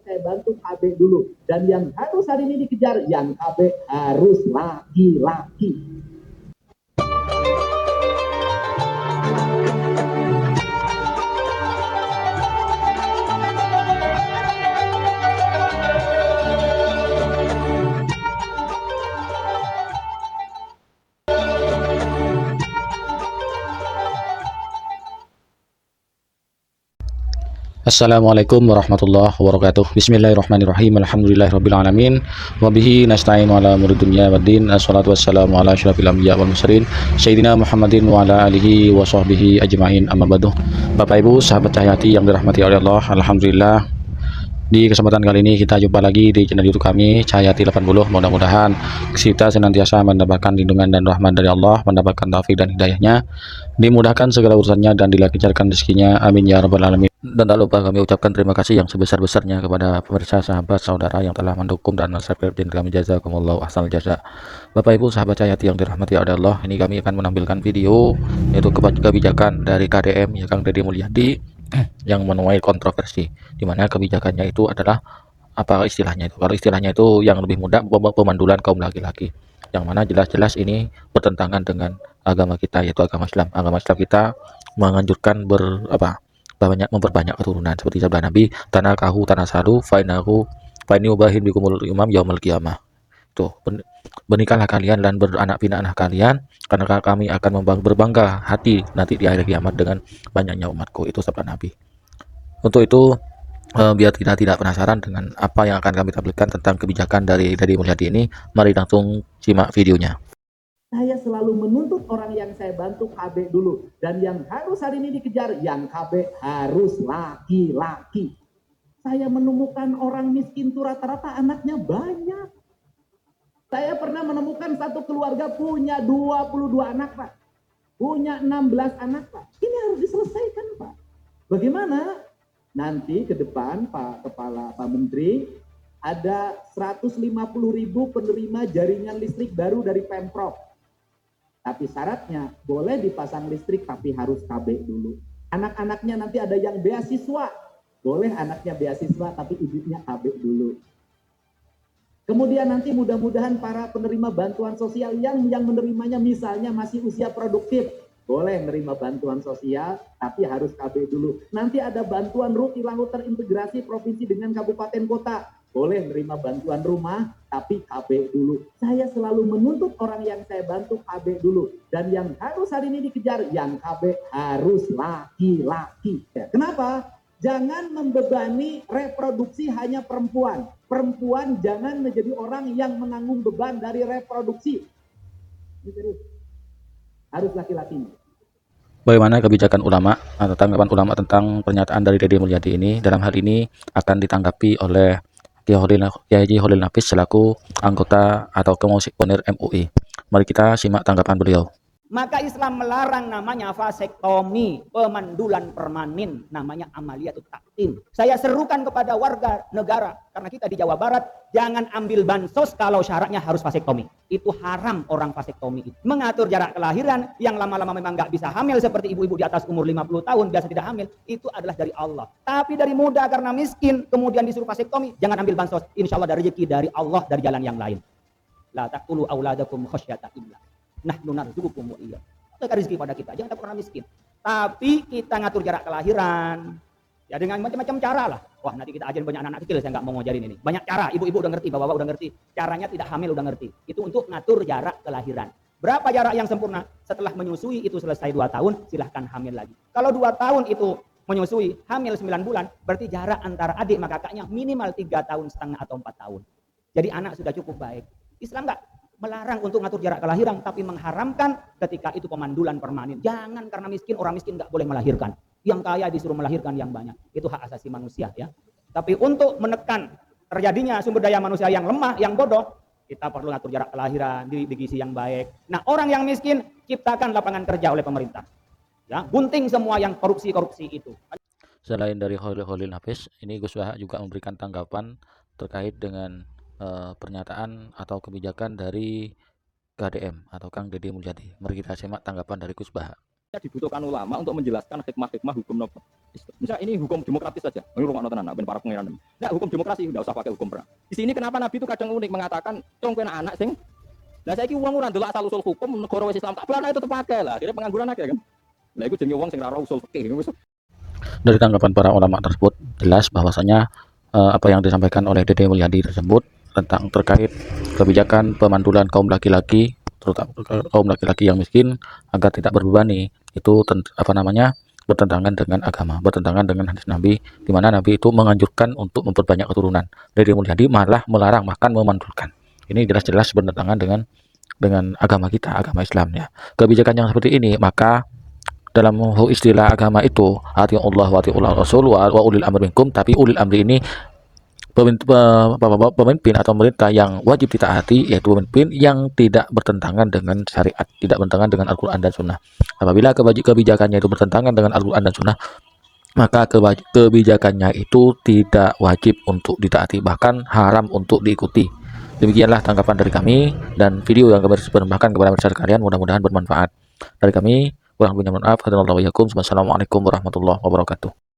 saya bantu KB dulu. Dan yang harus hari ini dikejar, yang KB harus laki-laki. Assalamualaikum warahmatullahi wabarakatuh. Bismillahirrahmanirrahim. Alhamdulillahirrabbilalamin. Wabihi nasta'in wa ala umuri dunya waddin. Assalatu wassalamu ala asyrafil anbiya wal mursalin Sayyidina Muhammadin wa ala alihi wa sahbihi ajma'in, amma ba'du. Bapak Ibu sahabat Cahyati yang dirahmati oleh Allah, alhamdulillah di kesempatan kali ini kita jumpa lagi di channel YouTube kami Cahyati 80. Mudah-mudahan kita senantiasa mendapatkan lindungan dan rahmat dari Allah, mendapatkan taufik dan hidayahnya, dimudahkan segala urusannya dan dilancarkan rezekinya, amin ya rabbal alamin. Dan tak lupa kami ucapkan terima kasih yang sebesar-besarnya kepada pemirsa, sahabat, saudara yang telah mendukung dan subscribe channel kami. Jazakumullahu ahsanal jaza. Bapak Ibu sahabat Cahyati yang dirahmati oleh Allah, ini kami akan menampilkan video yaitu kebijakan dari KDM ya Kang Deddy Mulyadi yang menuai kontroversi, dimana kebijakannya itu adalah apa istilahnya itu, kalau istilahnya itu yang lebih mudah, pemandulan kaum laki-laki, yang mana jelas-jelas ini bertentangan dengan agama kita, yaitu agama Islam. Agama Islam kita menganjurkan memperbanyak keturunan, seperti sabda Nabi, tanakahu tanasadu fainahu ubahin bikumul imam yaumul qiyamah. Tuh, bernikahlah kalian dan beranak pinanah kalian, karena kami akan berbangga hati nanti di akhir kiamat dengan banyaknya umatku. Itu sabda Nabi. Untuk itu, biar kita tidak penasaran dengan apa yang akan kami tampilkan tentang kebijakan dari Deddy Mulyadi ini, mari langsung simak videonya. Saya selalu menuntut orang yang saya bantu KB dulu. Dan yang harus hari ini dikejar, yang KB harus laki-laki. Saya menemukan orang miskin itu rata-rata anaknya banyak. Saya pernah menemukan satu keluarga punya 22 anak, Pak. Punya 16 anak, Pak. Ini harus diselesaikan, Pak. Bagaimana? Nanti ke depan, Pak Kepala, Pak Menteri, ada 150.000 penerima jaringan listrik baru dari Pemprov. Tapi syaratnya boleh dipasang listrik tapi harus KB dulu. Anak-anaknya nanti ada yang beasiswa. Boleh anaknya beasiswa tapi ibunya KB dulu. Kemudian nanti mudah-mudahan para penerima bantuan sosial yang menerimanya misalnya masih usia produktif, boleh menerima bantuan sosial tapi harus KB dulu. Nanti ada bantuan Rukilahu terintegrasi provinsi dengan kabupaten kota, boleh menerima bantuan rumah tapi KB dulu. Saya selalu menuntut orang yang saya bantu KB dulu. Dan yang harus hari ini dikejar, yang KB harus laki-laki. Kenapa? Jangan membebani reproduksi hanya perempuan. Perempuan jangan menjadi orang yang menanggung beban dari reproduksi. Harus laki-laki. Bagaimana kebijakan ulama atau tanggapan ulama tentang pernyataan dari Deddy Mulyadi ini? Dalam hal ini akan ditanggapi oleh Kiai Haji Holil Nafis selaku anggota atau komisioner MUI. Mari kita simak tanggapan beliau. Maka Islam melarang namanya vasektomi, pemandulan permanen, namanya amaliyatut taktim. Saya serukan kepada warga negara, karena kita di Jawa Barat, jangan ambil bansos kalau syaratnya harus vasektomi. Itu haram orang vasektomi itu. Mengatur jarak kelahiran, yang lama-lama memang nggak bisa hamil, seperti ibu-ibu di atas umur 50 tahun, biasa tidak hamil, itu adalah dari Allah. Tapi dari muda karena miskin, kemudian disuruh vasektomi, jangan ambil bansos. Insya Allah ada rezeki dari Allah, dari jalan yang lain. La taqtulu auladakum khasyata imlaq. Nahnu narzuqukum wa iyyakum. Itu rezeki pada kita, jangan takut orang miskin. Tapi kita ngatur jarak kelahiran ya dengan macam-macam cara lah. Wah, nanti kita ajarin banyak anak-anak kecil, saya nggak mau ngajarin ini. Banyak cara, ibu-ibu udah ngerti, bapak-bapak udah ngerti. Caranya tidak hamil udah ngerti. Itu untuk ngatur jarak kelahiran. Berapa jarak yang sempurna? Setelah menyusui itu selesai 2 tahun, silahkan hamil lagi. Kalau 2 tahun itu menyusui, hamil 9 bulan, berarti jarak antara adik sama kakaknya minimal 3,5 tahun atau 4 tahun. Jadi anak sudah cukup baik. Islam nggak melarang untuk ngatur jarak kelahiran, tapi mengharamkan ketika itu pemandulan permanen. Jangan karena miskin, orang miskin nggak boleh melahirkan. Yang kaya disuruh melahirkan yang banyak. Itu hak asasi manusia ya. Tapi untuk menekan terjadinya sumber daya manusia yang lemah, yang bodoh, kita perlu ngatur jarak kelahiran di gizi yang baik. Nah, orang yang miskin ciptakan lapangan kerja oleh pemerintah. Ya, gunting semua yang korupsi itu. Selain dari Holil Nafis, ini Gus Baha juga memberikan tanggapan terkait dengan pernyataan atau kebijakan dari KDM atau Kang Deddy Mulyadi. Mari kita simak tanggapan dari Gus Baha. dibutuhkan ulama untuk menjelaskan hikmah-hikmah hukum nopo. Misal ini hukum demokratis saja. Ini rumah tenan, ben para pangeran. Nah, hukum demokrasi enggak usah pakai hukum perang. Di sini kenapa Nabi itu kadang unik mengatakan, "Cung kena anak sing." Lah saiki wong ora ndelok asal usul hukum negara wis Islam tak pelana itu pakai lah. Akhirnya pengangguran akeh kan. Lah iku jenenge wong sing ora ora usul fikih. Dari tanggapan para ulama tersebut jelas bahwasanya apa yang disampaikan oleh Dede Mulyadi tersebut tentang terkait kebijakan pemandulan kaum laki-laki, terutama kaum laki-laki yang miskin agar tidak berbebani, itu bertentangan dengan agama, bertentangan dengan hadis Nabi, di mana Nabi itu menganjurkan untuk memperbanyak keturunan. Dede Mulyadi malah melarang, bahkan memandulkan. Ini jelas-jelas bertentangan dengan agama kita, agama Islam ya. Kebijakan yang seperti ini, maka dalam istilah agama itu ati Allah wa atiul rasul wa ulil amri minkum, tapi ulil amri ini pemimpin atau pemerintah yang wajib ditaati, yaitu pemimpin yang tidak bertentangan dengan syariat, tidak bertentangan dengan Al-Quran dan Sunnah. Apabila kebijakannya itu bertentangan dengan Al-Quran dan Sunnah, maka kebijakannya itu tidak wajib untuk ditaati, bahkan haram untuk diikuti. Demikianlah tanggapan dari kami, dan video yang kami persembahkan kepada masyarakat kalian mudah-mudahan bermanfaat. Dari kami, kurang lebihnya mohon maaf. Wassalamualaikum warahmatullahi wabarakatuh.